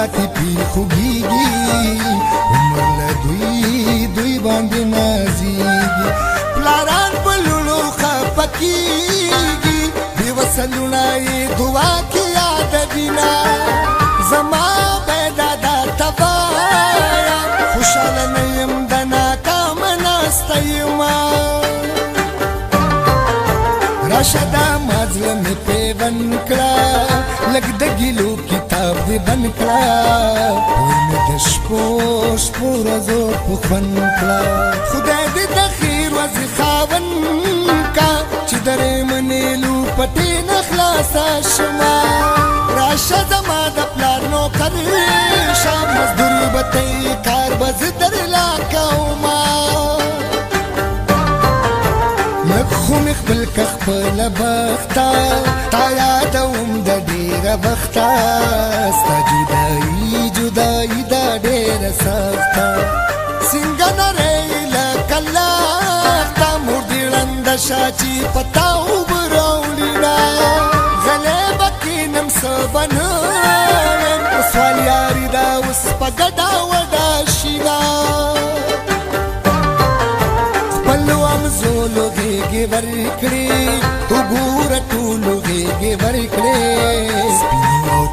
ساتي پی خوږیږي عمر له دوی باندې نازیږي پلاران په لوڼو خفه کیږي بې وسلونه یې دعا کې یادوینه زما پیدا دا تبایا خوشحاله نه یم د ناکامه ناسته یمه راشه دا ما زړه مې پیوند کړه لږ د ګیلو کتاب دې بند کړه پوی مې د شپو ورځو په خوند کړه خدای دې د خیر ورځې خاوند کا چې درې منې لوپټې نه خلاصه شمه راشه زما د پلار نوکر شه مزدوري به ته یې کار به زه درلا کومه خو مې خپل که خپله بخته تا یادوم د ډېره وخته ستا جدایي دا ډېره سخته څنګه نری لکه لښته مور دې ړنده شه چې په تا اوبه راوړینه غلی به کښېنم څه به نه ویم سوال یاري ده اوس په ګډه وډه شینه زولو غیږې ورکړې وګوره ټولو غیږې ورکړې سپینو او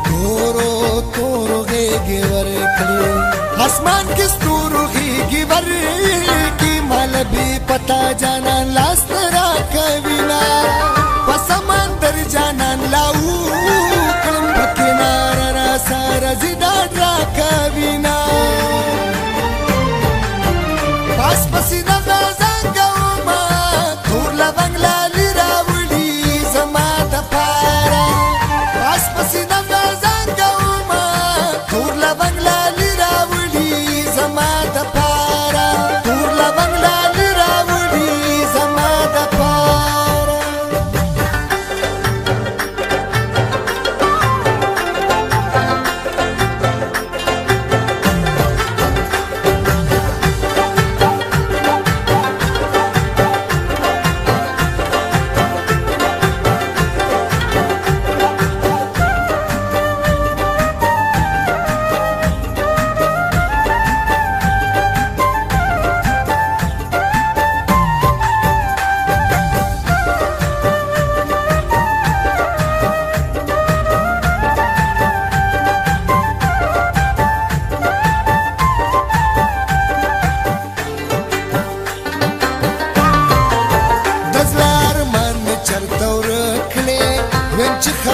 تورو غیږې ورکړې اسمان کې ستورو غیږې ورکړې مال بې پتا جانان لاس نه راکوینه په سمندر جانان لا وکړم په کناره راسره زه ډاډ راکوینه پاس پسې د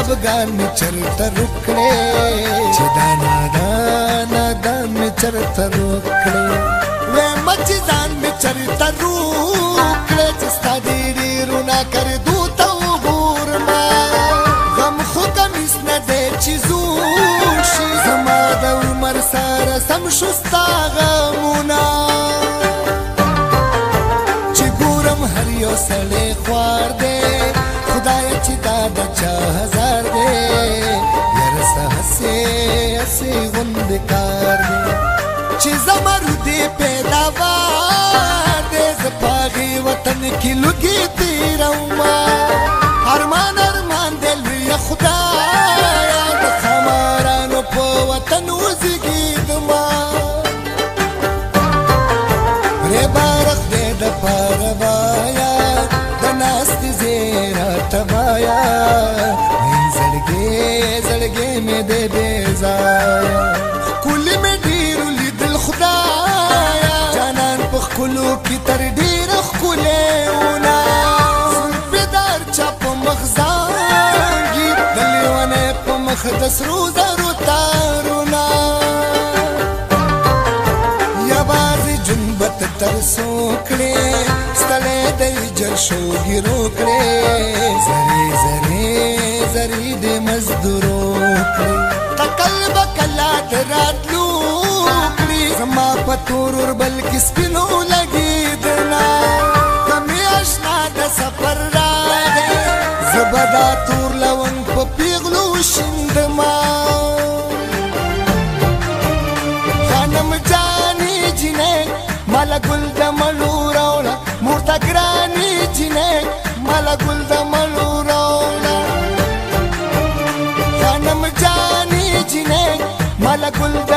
خفګان مې چرته روکړې چې دا نادان مې چرته روکړې وایم چې ځان مې چرته روکړې چې ستا دې ډېرونه کردو ته وګورمه غم خو کمیس نه دی چې زوړ شي زما د عمر سره سم شو ستا غمونه چې ګورم هر یو سړی خوار دی خدای چې دا د چا هزار دی یاره څه هسې غوندې کار دی چې زمرودې پیداوار دی زه په هغې وطن کې لوګي تېرومه ارمان دی لویه خدایه د خمارانو په وطن وزېږېدمه پرې بارخ دی د پاره بایا د ناستې ځای راته وایا زړګې مې دی بې ځایه ښکلي مې ډېرو لیدل خدایه جانان په ښکلو کې تر ډېره ښکلی ونه زلفې د هر چا په مخ زانګي د لیونی په مخ د سرو زرو تارونه یوازې جنبت ترسو کړې ستلی دی جل شو ګیرو کړې زرې دې مزدورو کړې تکل به کله د راتلو کړي زما په تور اوربل کې سپینو لګېدنه کمې اشنا د سفر راغی زه به دا تور لونګ په پیغلو شیندمه خانم جانې جینۍ ماله ګل د مړو راوړه مور ته ګرانې جینۍ ماله ګل د مړو راوړه خانم جانې جینۍ ماله ګل د